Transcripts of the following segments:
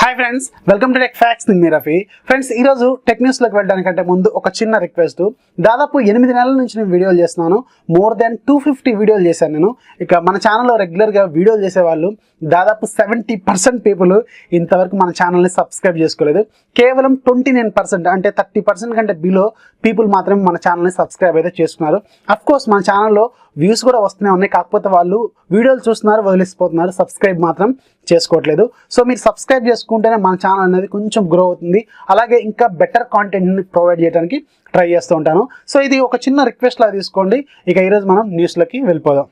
Hi friends, welcome to TechFacts. నేను మీ Rafi. Friends, ఈరోజు tech న్యూస్లోకి వెళ్ళడానికంటే ముందు ఒక చిన్న రిక్వెస్ట్. దాదాపు 8 నెలల నుంచి నేను వీడియోలు చేస్తున్నాను. మోర్ దెన్ 250 వీడియోలు చేశాను నేను. ఇక మన ఛానల్లో రెగ్యులర్గా వీడియోలు చేసేవాళ్ళు దాదాపు 70% పీపుల్ ఇంతవరకు మన ఛానల్ని సబ్స్క్రైబ్ చేసుకోలేదు. కేవలం 29% అంటే 30% కంటే బిలో పీపుల్ మాత్రమే మన ఛానల్ని సబ్స్క్రైబ్ అయితే చేసుకున్నారు. అఫ్కోర్స్ మన ఛానల్లో వ్యూస్ కూడా వస్తూనే ఉన్నాయి, కాకపోతే వాళ్ళు వీడియోలు చూస్తున్నారు, వదిలేసిపోతున్నారు, సబ్స్క్రైబ్ మాత్రం చేసుకోవట్లేదు. సో మీరు సబ్స్క్రైబ్ చేసుకుంటేనే మన ఛానల్ అనేది కొంచెం గ్రో అవుతుంది. అలాగే ఇంకా బెటర్ కాంటెంట్ని ప్రొవైడ్ చేయడానికి ట్రై చేస్తూ ఉంటాను. సో ఇది ఒక చిన్న రిక్వెస్ట్ లాగా తీసుకోండి. ఇక ఈరోజు మనం న్యూస్లోకి వెళ్ళిపోదాం.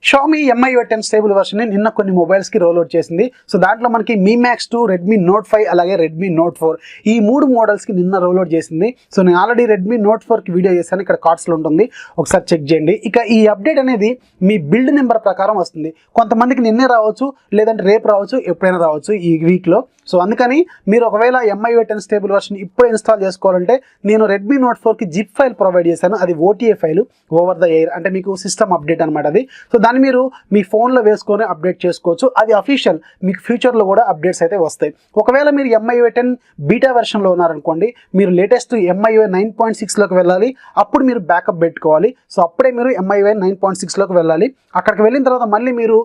xiaomi MIUI 10 స్టేబుల్ వర్షన్ ని నిన్న కొన్ని మొబైల్స్ కి రోల్ అవుట్ చేసింది. సో దాంట్లో మనకి Mi Max 2, Redmi Note 5 అలాగే Redmi Note 4 ఈ మూడు మోడల్స్ కి నిన్న రోల్ అవుట్ చేసింది. సో నేను ఆల్రెడీ Redmi Note 4 కి వీడియో చేశాను, ఇక్కడ కార్డ్స్ లో ఉంటుంది, ఒకసారి చెక్ చేయండి. ఇక ఈ అప్డేట్ అనేది మీ బిల్డ్ నెంబర్ ప్రకారం వస్తుంది. కొంతమందికి నిన్నే రావచ్చు, లేదంటే రేపు రావచ్చు, ఎప్పుడైనా రావచ్చు ఈ వీక్ లో. సో అందుకని మీరు ఒకవేళ MIUI 10 స్టేబుల్ వర్షన్ ఇప్పుడు ఇన్స్టాల్ చేసుకోవాలంటే నేను Redmi Note 4 కి జిప్ ఫైల్ ప్రొవైడ్ చేశాను. అది OTA file, over the air, అంటే మీకు సిస్టమ్ అప్డేట్ అనమాట అది. సో దాన్ని మీరు మీ ఫోన్లో వేసుకొని అప్డేట్ చేసుకోవచ్చు. అది అఫీషియల్, మీకు ఫ్యూచర్లో కూడా అప్డేట్స్ అయితే వస్తాయి. ఒకవేళ మీరు MIUI 10 బీటా వెర్షన్లో ఉన్నారనుకోండి, మీరు లేటెస్ట్ MIUI 9.6లోకి వెళ్ళాలి. అప్పుడు మీరు బ్యాకప్ పెట్టుకోవాలి. సో అప్పుడే మీరు MIUI 9.6లోకి వెళ్ళాలి. అక్కడికి వెళ్ళిన తర్వాత మళ్ళీ మీరు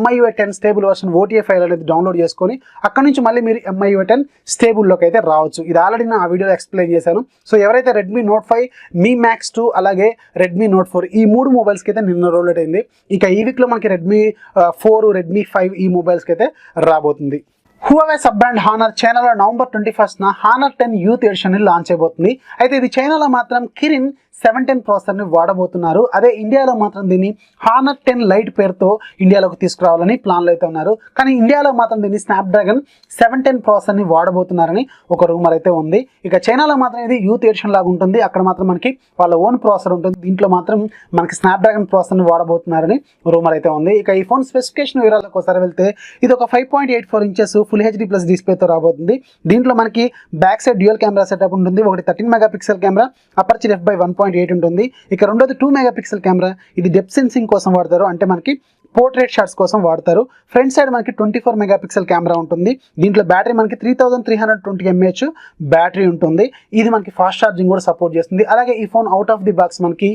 MIUI 10 stable version OTA file అనేది డౌన్లోడ్ చేసుకొని అక్కడ నుంచి మళ్ళీ మీరు MIUI 10 స్టేబుల్లోకి అయితే రావచ్చు. ఇది ఆల్రెడీ నా వీడియోలో ఎక్స్ప్లెయిన్ చేశాను. సో ఎవరైతే Redmi Note 5, Mi Max 2 అలాగే Redmi Note 4 ఈ మూడు మొబైల్స్కి అయితే నిన్న రోల్ అవుట్ అయింది. ఇక ఈ వీక్లో మనకి Redmi 4, Redmi 5 ఈ మొబైల్స్కి అయితే రాబోతుంది. Huawei సబ్ బ్రాండ్ హానర్ చైనాలో November 21న హానర్ 10 యూత్ ఎడిషన్ ని లాంచ్ అయిపోతుంది. అయితే ఇది చైనాలో మాత్రం కిరిన్ 710 ప్రాసెసర్ని వాడబోతున్నారు. అదే ఇండియాలో మాత్రం దీన్ని హానర్ 10 లైట్ పేరుతో ఇండియాలోకి తీసుకురావాలని ప్లాన్లు అయితే ఉన్నారు. కానీ ఇండియాలో మాత్రం దీన్ని స్నాప్డ్రాగన్ 710 ప్రాసెసర్ని వాడబోతున్నారని ఒక రూమర్ అయితే ఉంది. ఇక చైనాలో మాత్రం ఇది యూత్ ఎడిషన్ లాగా ఉంటుంది. అక్కడ మాత్రం మనకి వాళ్ళ ఓన్ ప్రాసెసర్ ఉంటుంది. దీంట్లో మాత్రం మనకి స్నాప్డ్రాగన్ ప్రాసెసర్ని వాడబోతున్నారని రూమర్ అయితే ఉంది. ఇక ఈ ఫోన్ స్పెసిఫికేషన్ వివరాలకు ఒకసారి వెళ్తే ఇది ఒక 5.84 ఇంచెస్ ఫుల్ HD ప్లస్ డిస్ప్లేతో రాబోతుంది. దీంట్లో మనకి back side dual camera setup ఉంటుంది. ఒకటి 13 మెగాపిక్సెల్ కెమెరా, అపర్చర్ f/1.8 ఉంటుంది. ఇక రెండోది 2 మెగాపిక్సెల్ కెమెరా, ఇది డెప్త్ సెన్సింగ్ కోసం వాడతారు, అంటే మనకి పోర్ట్రేట్ షాట్స్ కోసం వాడతారు. ఫ్రంట్ సైడ్ మనకి 24 మెగాపిక్సెల్ కెమెరా ఉంటుంది. దీంట్లో బ్యాటరీ మనకి 3320 mAh బ్యాటరీ ఉంటుంది. ఇది మనకి ఫాస్ట్ ఛార్జింగ్ కూడా సపోర్ట్ చేస్తుంది. అలాగే ఈ phone out of the box మనకి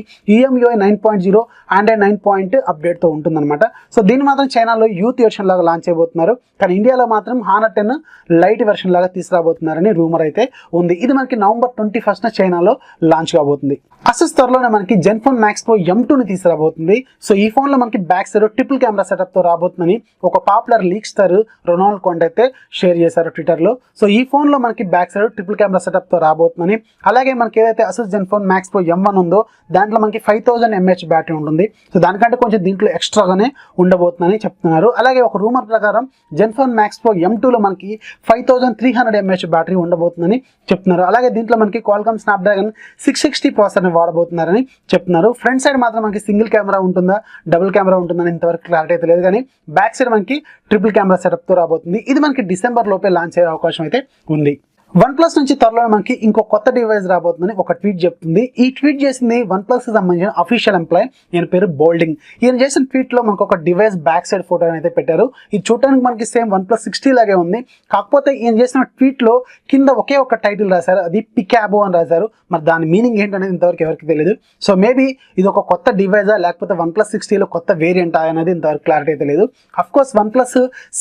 MIUI 9.0 ఆండ్రాయిడ్ 9 అప్డేట్తో ఉంటుందన్నమాట. సో దీన్ని మాత్రం చైనాలో యూత్ వెర్షన్ లాగా లాంచ్ అయిపోతున్నారు. కానీ ఇండియాలో మాత్రం హానర్ 10 లైట్ వెర్షన్ లాగా తీసుకురాబోతున్నారని రూమర్ అయితే ఉంది. ఇది మనకి November 21న చైనాలో లాంచ్ కాబోతుంది. అసెస్ త్వరలోనే మనకి Zenfone Max Pro M2ని తీసుకురాబోతుంది. సో ఈ ఫోన్లో మనకి బ్యాక్ సైడ్ ట్రిపుల్ కెమెరా సెటప్తో రాబోతుందని ఒక పాపులర్ లీక్ స్టార్ రొనాల్డ్ కొండ అయితే షేర్ చేశారు ట్విట్టర్లో. సో ఈ ఫోన్లో మనకి బ్యాక్ సైడ్ ట్రిపుల్ కెమెరా సెటప్తో రాబోతుందని, అలాగే మనకి ఏదైతే assess Zenfone Max Pro M1 ఉందో దాంట్లో మనకి 5000 mAh బ్యాటరీ ఉంటుంది. సో దానికంటే కొంచెం దీంట్లో ఎక్స్ట్రాగానే ఉండబోతుందని చెప్తున్నారు. అలాగే ఒక రూమర్ ప్రకారం Zenfone Max Pro M2లో మనకి 5300 mAh బ్యాటరీ ఉండబోతుందని చెప్తున్నారు. అలాగే దీంట్లో మనకి Qualcomm Snapdragon 660 ప్రాసెసర్ని వాడబోతున్నారని చెప్తున్నారు. ఫ్రంట్ సైడ్ మాత్రం మనకి సింగిల్ కెమెరా ఉంటుందా, డబుల్ కెమెరా ఉంటుందని ఇంతవరకు క్లారిటీ అయితే లేదు. కానీ బ్యాక్ సైడ్ మనకి ట్రిపుల్ కెమెరా సెటప్తో రాబోతుంది. ఇది మనకి డిసెంబర్ లోపే లాంచ్ అయ్యే అవకాశం అయితే ఉంది. OnePlus నుంచి త్వరలో మనకి ఇంకో కొత్త డివైస్ రాబోతుందని ఒక ట్వీట్ చెప్తుంది. ఈ ట్వీట్ చేసింది OnePlus కి సంబంధించిన అఫీషియల్ ఎంప్లాయ్, ఈయన పేరు బోల్డింగ్. ఈయన చేసిన ట్వీట్లో మనకు ఒక డివైస్ బ్యాక్ సైడ్ ఫోటో అయితే పెట్టారు. ఇది చూడడానికి మనకి సేమ్ OnePlus 60 లాగే ఉంది. కాకపోతే ఈయన చేసిన ట్వీట్లో కింద ఒకే ఒక టైటిల్ రాశారు, అది పికాబో అని రాశారు. మరి దాని మీనింగ్ ఏంటనేది ఇంతవరకు ఎవరికి తెలియదు. సో మేబీ ఇది ఒక కొత్త డివైజా లేకపోతే OnePlus 60లో కొత్త వేరియంటా అనేది ఇంతవరకు క్లారిటీ అయితే లేదు. అఫ్కోర్స్ OnePlus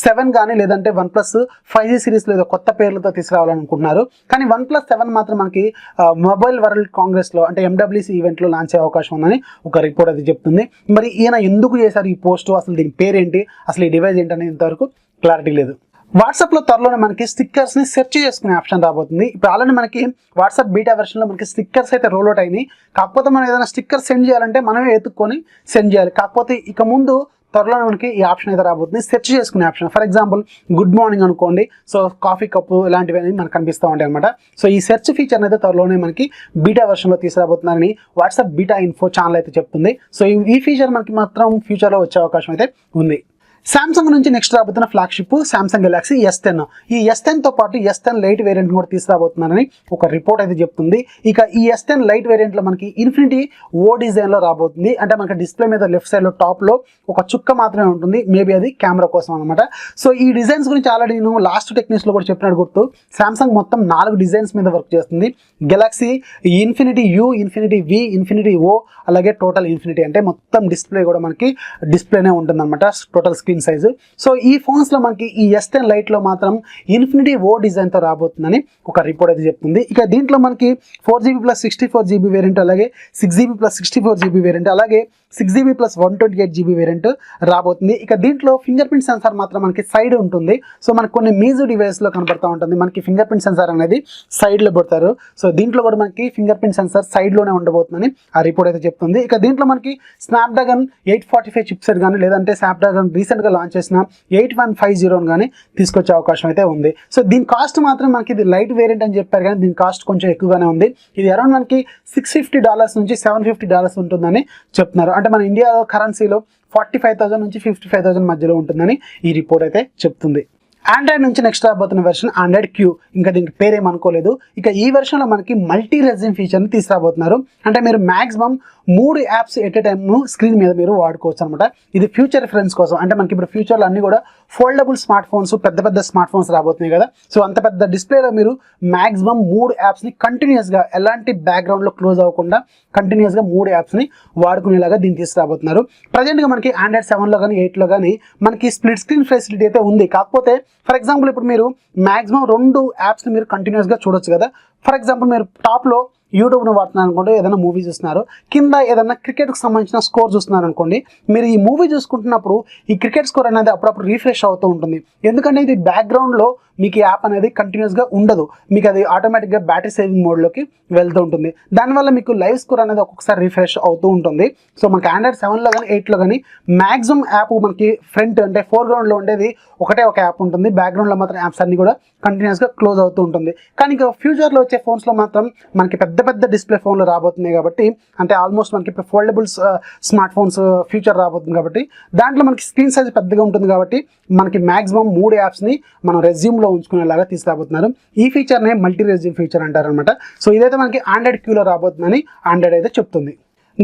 7 కానీ లేదంటే OnePlus 5G సిరీస్లో ఏదో కొత్త పేర్లతో తీసుకురావాలనుకుంటున్నారు. కానీ OnePlus 7 మాత్రం మనకి మొబైల్ వరల్డ్ కాంగ్రెస్ లో అంటే MWC ఈవెంట్ లో లాంచ్ అయ్యే అవకాశం ఉందని ఒక రిపోర్ట్ అది చెప్తుంది. మరి ఈయన ఎందుకు చేశారు ఈ పోస్ట్, అసలు దీని పేరేంటి, అసలు ఈ డివైస్ ఏంటి అనేది ఇంతవరకు క్లారిటీ లేదు. వాట్సాప్లో త్వరలోనే మనకి స్టిక్కర్స్ని సెర్చ్ చేసుకునే ఆప్షన్ రాబోతుంది. ఇప్పుడు ఆల్రెడీ మనకి వాట్సాప్ బీటా వెర్షన్లో మనకి స్టిక్కర్స్ అయితే రోల్ అవుట్ అయినాయి. కాకపోతే మనం ఏదైనా స్టిక్కర్ సెండ్ చేయాలంటే మనమే ఎత్తుక్కొని సెండ్ చేయాలి. కాకపోతే ఇక ముందు త్వరలో మనకి ఈ ఆప్షన్ అయితే రాబోతుంది, సెర్చ్ చేసుకునే option. For example good morning అనుకోండి, సో కాఫీ కప్పు ఇలాంటివి అనేది మనకు కనిపిస్తూ ఉంటాయి అనమాట. సో ఈ సెర్చ్ ఫీచర్ అయితే త్వరలోనే మనకి బీటా వెర్షన్లో తీసుకురాబోతున్నారని వాట్సాప్ బీటా ఇన్ఫో ఛానల్ అయితే చెప్తుంది. సో ఈ ఫీచర్ మనకి మాత్రం ఫ్యూచర్లో వచ్చే అవకాశం అయితే ఉంది. సామ్సంగ్ నుంచి నెక్స్ట్ రాబోతున్న ఫ్లాగ్షిప్ సామ్సంగ్ గెలాక్సీ S10. ఈ S10 తో పాటు S10 లైట్ వేరియంట్ కూడా తీసుకురాబోతున్నారని ఒక రిపోర్ట్ అయితే చెప్తుంది. ఇక ఈ S10 లైట్ వేరియంట్ లో మనకి ఇన్ఫినిటీ ఓ డిజైన్ లో రాబోతుంది. అంటే మనకి డిస్ప్లే మీద లెఫ్ట్ సైడ్ లో టాప్ లో ఒక చుక్క మాత్రమే ఉంటుంది. మేబీ అది కెమెరా కోసం అనమాట. సో ఈ డిజైన్స్ గురించి ఆల్రెడీ నేను లాస్ట్ టెక్నిక్స్ లో కూడా చెప్పినట్టు గుర్తు. సామ్సంగ్ మొత్తం 4 డిజైన్స్ మీద వర్క్ చేస్తుంది. Galaxy Infinity U, Infinity V, Infinity O, అలాగే టోటల్ ఇన్ఫినిటీ, అంటే మొత్తం డిస్ప్లే కూడా మనకి డిస్ప్లేనే ఉంటుంది అనమాట, టోటల్ స్క్రీన్ సైజు. సో ఈ ఫోన్స్ లో మనకి ఈ S10 లైట్ లో మాత్రం ఇన్ఫినిటీ ఓ డిజైన్ తో రాబోతుందని ఒక రిపోర్ట్ అయితే చెప్తుంది. ఇక దీంట్లో మనకి 4GB + 64GB వేరియంట్, అలాగే 6GB + 64GB వేరియంట్, అలాగే 6GB + 128GB వేరియంట్ రాబోతుంది. ఇక దీంట్లో ఫింగర్ ప్రింట్ సెన్సార్ మాత్రం మనకి సైడ్ ఉంటుంది. సో మనకి కొన్ని మీజు డివైస్ లో కనబడతా ఉంటుంది మనకి ఫింగర్ ప్రింట్ సెన్సార్ అనేది సైడ్ లో పెడతారు. సో దీంట్లో కూడా మనకి ఫింగర్ ప్రింట్ సెన్సార్ సైడ్ లోనే ఉండబోతుందని ఆ రిపోర్ట్ అయితే చెప్తుంది. ఇక దీంట్లో మనకి స్నాప్డ్రాగన్ 845 చిప్సెట్ కానీ, లేదంటే స్నాప్డ్రాగన్ రీసెంట్ గా లాంచ్ చేసిన 8150 కానీ తీసుకొచ్చే అవకాశం అయితే ఉంది. సో దీని కాస్ట్ మాత్రం మనకి ఇది లైట్ వేరియంట్ అని చెప్పారు, కానీ దీని కాస్ట్ కొంచెం ఎక్కువగానే ఉంది. ఇది అరౌండ్ మనకి $650 నుంచి $750 ఉంటుందని చెప్తున్నారు. అంటే మన ఇండియా కరెన్సీలో 45,000 నుంచి 55,000 మధ్యలో ఉంటుందని ఈ రిపోర్ట్ అయితే చెప్తుంది. ఆండ్రాయిడ్ నుంచి నెక్స్ట్ రాబోతున్న వెర్షన్ ఆండ్రాయిడ్ Q. ఇంకా దీనికి పేరేమనుకోలేదు. ఇక ఈ వెర్షన్లో మనకి మల్టీ రెజ్యూమ్ ఫీచర్ని తీసుకురాబోతున్నారు. అంటే మీరు maximum 3 apps at a time screen మీద మీరు వాడుకోవచ్చు అనమాట. ఇది ఫ్యూచర్ రిఫరెన్స్ కోసం. అంటే మనకి ఇప్పుడు ఫ్యూచర్లో అన్ని కూడా ఫోల్డబుల్ స్మార్ట్ ఫోన్స్, పెద్ద పెద్ద స్మార్ట్ ఫోన్స్ రాబోతున్నాయి కదా. సో అంత పెద్ద డిస్ప్లేలో మీరు మ్యాక్సిమం 3 యాప్స్ని కంటిన్యూస్గా, ఎలాంటి బ్యాక్గ్రౌండ్లో క్లోజ్ అవ్వకుండా కంటిన్యూస్గా 3 యాప్స్ని వాడుకునేలాగా దీన్ని తీసుకురాబోతున్నారు. ప్రజెంట్గా మనకి ఆండ్రాయిడ్ 7లో కానీ 8లో కానీ మనకి స్ప్లిట్ స్క్రీన్ ఫెసిలిటీ అయితే ఉంది. కాకపోతే ఫర్ ఎగ్జాంపుల్ ఇప్పుడు మీరు మ్యాక్సిమం 2 యాప్స్ని మీరు కంటిన్యూస్గా చూడొచ్చు కదా. ఫర్ ఎగ్జాంపుల్ మీరు టాప్లో యూట్యూబ్ను వాడుతున్నారు అనుకోండి, ఏదైనా మూవీ చూస్తున్నారు, కింద ఏదైనా క్రికెట్కి సంబంధించిన స్కోర్ చూస్తున్నారు అనుకోండి, మీరు ఈ మూవీ చూసుకుంటున్నప్పుడు ఈ క్రికెట్ స్కోర్ అనేది అప్పుడప్పుడు రీఫ్రెష్ అవుతూ ఉంటుంది. ఎందుకంటే ఇది బ్యాక్గ్రౌండ్లో మీకు ఈ యాప్ అనేది కంటిన్యూస్గా ఉండదు, మీకు అది ఆటోమేటిక్గా బ్యాటరీ సేవింగ్ మోడ్లోకి వెళ్తూ ఉంటుంది. దానివల్ల మీకు లైవ్ స్కోర్ అనేది ఒక్కొక్కసారి రీఫ్రెష్ అవుతూ ఉంటుంది. సో మనకి ఆండ్రాయిడ్ 7లో కానీ 8లో కానీ మ్యాక్సిమం యాప్ మనకి ఫ్రంట్ అంటే ఫోర్గ్రౌండ్లో ఉండేది ఒకటే ఒక యాప్ ఉంటుంది. బ్యాక్గ్రౌండ్లో మాత్రం యాప్స్ అన్ని కూడా కంటిన్యూస్గా క్లోజ్ అవుతూ ఉంటుంది. కానీ ఇక ఫ్యూచర్లో వచ్చే ఫోన్స్లో మాత్రం మనకి పెద్ద పెద్ద డిస్ప్లే ఫోన్లు రాబోతున్నాయి కాబట్టి, అంటే ఆల్మోస్ట్ మనకి ఇప్పుడు ఫోల్డబుల్ స్మార్ట్ ఫోన్స్ ఫ్యూచర్ రాబోతుంది కాబట్టి, దాంట్లో మనకి స్క్రీన్ సైజ్ పెద్దగా ఉంటుంది కాబట్టి మనకి మ్యాక్సిమం 3 యాప్స్ని మనం రెజ్యూమ్లో ఉంచుకునేలాగా తీసుకురాబోతున్నారు. ఈ ఫీచర్నే మల్టీ రెజ్యూమ్ ఫీచర్ అంటారనమాట. సో ఇదైతే మనకి ఆండ్రాయిడ్ Qలో రాబోతుందని ఆండ్రాయిడ్ అయితే చెప్తుంది.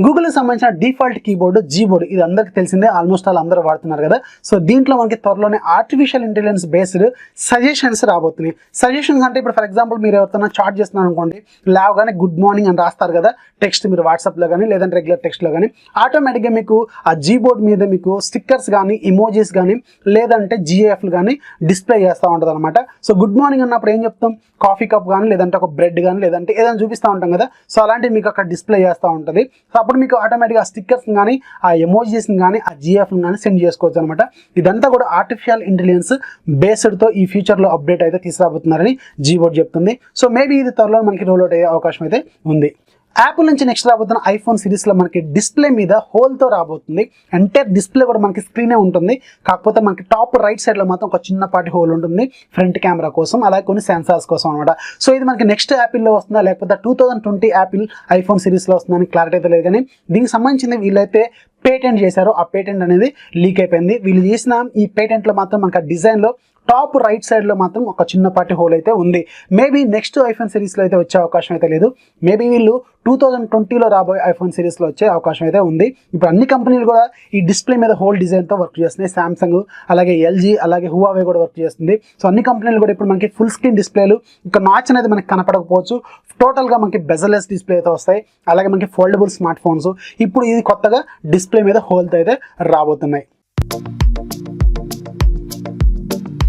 గూగుల్కి సంబంధించిన డిఫాల్ట్ కీబోర్డు Gboard, ఇది అందరికి తెలిసిందే, ఆల్మోస్ట్ వాళ్ళు అందరూ వాడుతున్నారు కదా. సో దీంట్లో మనకి త్వరలోనే ఆర్టిఫిషియల్ ఇంటెలిజెన్స్ బేస్డ్ సజెషన్స్ రాబోతున్నాయి. సజెషన్స్ అంటే ఇప్పుడు ఫర్ ఎగ్జాంపుల్ మీరు ఎవరితో చాట్ చేస్తున్నారు అనుకోండి, లేవగానే గుడ్ మార్నింగ్ అని రాస్తారు కదా టెక్స్ట్, మీరు వాట్సాప్లో కానీ లేదంటే రెగ్యులర్ టెక్స్ట్లో కానీ, ఆటోమేటిక్గా మీకు ఆ Gboard మీద మీకు స్టిక్కర్స్ కానీ, ఇమోజీస్ కానీ, లేదంటే GIFలు కానీ డిస్ప్లే చేస్తూ ఉంటుంది అనమాట. సో గుడ్ మార్నింగ్ అన్నప్పుడు ఏం చెప్తాం, కాఫీ కప్ కానీ, లేదంటే ఒక బ్రెడ్ కానీ, లేదంటే ఏదైనా చూపిస్తూ ఉంటాం కదా. సో అలాంటివి మీకు అక్కడ డిస్ప్లే చేస్తూ ఉంటుంది. సో అప్పుడు మీకు ఆటోమేటిక్గా ఆ స్టిక్కర్స్ కానీ, ఆ ఎమోజీస్ని కానీ, ఆ GIFని కానీ సెండ్ చేసుకోవచ్చు అనమాట. ఇదంతా కూడా ఆర్టిఫిషియల్ ఇంటెలిజెన్స్ బేస్డ్తో ఈ ఫ్యూచర్లో అప్డేట్ అయితే తీసుకురాబోతున్నారని Gboard చెప్తుంది. సో మేబీ ఇది త్వరలో మనకి రోల్ అవుట్ అయ్యే అవకాశం అయితే ఉంది. యాపిల్ నుంచి నెక్స్ట్ రాబోతున్న ఐఫోన్ సిరీస్లో మనకి డిస్ప్లే మీద హోల్తో రాబోతుంది. ఎంటైర్ డిస్ప్లే కూడా మనకి స్క్రీనే ఉంటుంది, కాకపోతే మనకి టాప్ రైట్ సైడ్లో మాత్రం ఒక చిన్నపాటి హోల్ ఉంటుంది ఫ్రంట్ కెమెరా కోసం, అలాగే కొన్ని సెన్సార్స్ కోసం అనమాట. సో ఇది మనకి నెక్స్ట్ యాపిల్లో వస్తుందా లేకపోతే 2020 యాపిల్ ఐఫోన్ సిరీస్లో వస్తుందని క్లారిటీ అయితే లేదు. కానీ దీనికి సంబంధించింది వీళ్ళైతే పేటెంట్ చేశారు, ఆ పేటెంట్ అనేది లీక్ అయిపోయింది. వీళ్ళు చేసిన ఈ పేటెంట్లో మాత్రం మనకి ఆ డిజైన్లో టాప్ రైట్ సైడ్లో మాత్రం ఒక చిన్నపాటి హోల్ అయితే ఉంది. మేబీ నెక్స్ట్ ఐఫోన్ సిరీస్లో అయితే వచ్చే అవకాశం అయితే లేదు. మేబీ వీళ్ళు 2020లో రాబోయే ఐఫోన్ సిరీస్లో వచ్చే అవకాశం అయితే ఉంది. ఇప్పుడు అన్ని కంపెనీలు కూడా ఈ డిస్ప్లే మీద హోల్ డిజైన్తో వర్క్ చేస్తున్నాయి. సామ్సంగ్, అలాగే LG, అలాగే హువావే కూడా వర్క్ చేస్తుంది. సో అన్ని కంపెనీలు కూడా ఇప్పుడు మనకి ఫుల్ స్క్రీన్ డిస్ప్లేలు, ఇంకా నాచ్ అనేది మనకి కనపడకపోవచ్చు, టోటల్గా మనకి బెజర్లెస్ డిస్ప్లే అయితే వస్తాయి. అలాగే మనకి ఫోల్డబుల్ స్మార్ట్ ఫోన్స్ ఇప్పుడు ఇది కొత్తగా డిస్ప్లే మీద హోల్తో అయితే రాబోతున్నాయి.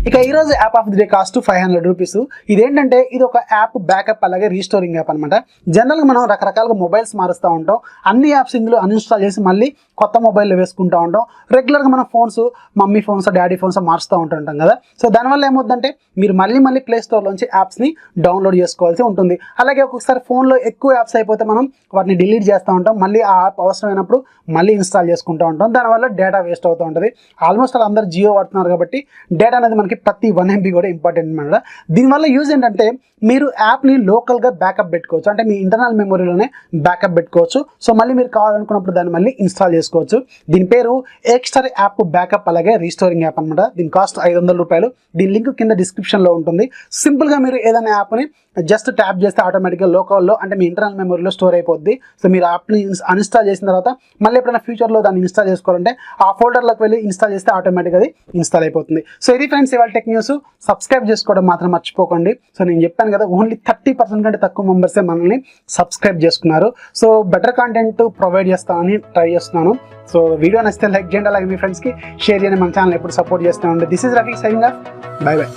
ఇక ఈరోజు app off the day cost ₹500. ఇదేంటంటే ఇది ఒక యాప్ బ్యాకప్ అలాగే రీస్టోరింగ్ యాప్ అనమాట. జనరల్గా మనం రకరకాలుగా మొబైల్స్ మారుస్తూ ఉంటాం, అన్ని యాప్స్ ఇందులో అన్ఇన్స్టాల్ చేసి మళ్ళీ కొత్త మొబైల్లో వేసుకుంటూ ఉంటాం. రెగ్యులర్గా మన phones, mummy phones, daddy phones మారుస్తూ ఉంటుంటాం కదా. సో దానివల్ల ఏమవుతుందంటే మీరు మళ్ళీ ప్లే స్టోర్లోంచి యాప్స్ని డౌన్లోడ్ చేసుకోవాల్సి ఉంటుంది. అలాగే ఒక్కొక్కసారి ఫోన్లో ఎక్కువ యాప్స్ అయిపోతే మనం వాటిని డిలీట్ చేస్తూ ఉంటాం, మళ్ళీ ఆ యాప్ అవసరమైనప్పుడు మళ్ళీ ఇన్స్టాల్ చేసుకుంటూ ఉంటాం. దానివల్ల డేటా వేస్ట్ అవుతూ ఉంటుంది. ఆల్మోస్ట్ అందరూ జియో వాడుతున్నారు కాబట్టి డేటా అనేది మనకి ప్రతి 1 MB కూడా ఇంపార్టెంట్ అనమాట. దీనివల్ల యూజ్ ఏంటంటే మీరు యాప్ని లోకల్గా బ్యాకప్ పెట్టుకోవచ్చు, అంటే మీ ఇంటర్నల్ మెమరీలోనే బ్యాకప్ పెట్టుకోవచ్చు. సో మళ్ళీ మీరు కావాలనుకున్నప్పుడు దాన్ని మళ్ళీ ఇన్స్టాల్ చేసుకోవచ్చు. దీని పేరు ఎక్స్ట్రా యాప్ బ్యాకప్ అలాగే రీస్టోరింగ్ యాప్ అనమాట. దీని కాస్ట్ 500 రూపాయలు. దీని లింక్ కింద డిస్క్రిప్షన్లో ఉంటుంది. సింపుల్గా మీరు ఏదైనా యాప్ని జస్ట్ ట్యాప్ చేస్తే ఆటోమేటిక్గా లోకల్లో అంటే మీ ఇంటర్నల్ మెమరీలో స్టోర్ అయిపోద్ది. సో మీరు యాప్ని అన్ఇన్స్టాల్ చేసిన తర్వాత మళ్ళీ ఎప్పుడైనా ఫ్యూచర్లో దాన్ని ఇన్స్టాల్ చేసుకోవాలంటే ఆ ఫోల్డర్లోకి వెళ్ళి ఇన్స్టాల్ చేస్తే ఆటోమేటిక్గా అది ఇన్స్టాల్ అయిపోతుంది. సో ఇది ఫ్రెండ్స్ ఇవాళ టెక్ న్యూస్. సబ్స్క్రైబ్ చేసుకోవడం మాత్రం మర్చిపోకండి. సో నేను చెప్పాను కదా, ఓన్లీ 30% కంటే తక్కువ మెంబర్సే మనల్ని సబ్స్క్రైబ్ చేసుకున్నారు. సో బెటర్ కంటెంట్ ప్రొవైడ్ చేస్తామని ట్రై చేస్తున్నాను. సో వీడియో నచ్చితే లైక్ చేయండి, అలాగే మీ ఫ్రెండ్స్కి షేర్ చేయండి. మన ఛానల్ ఎప్పుడు సపోర్ట్ చేస్తూ ఉండే. This is Rafi signing off. By by.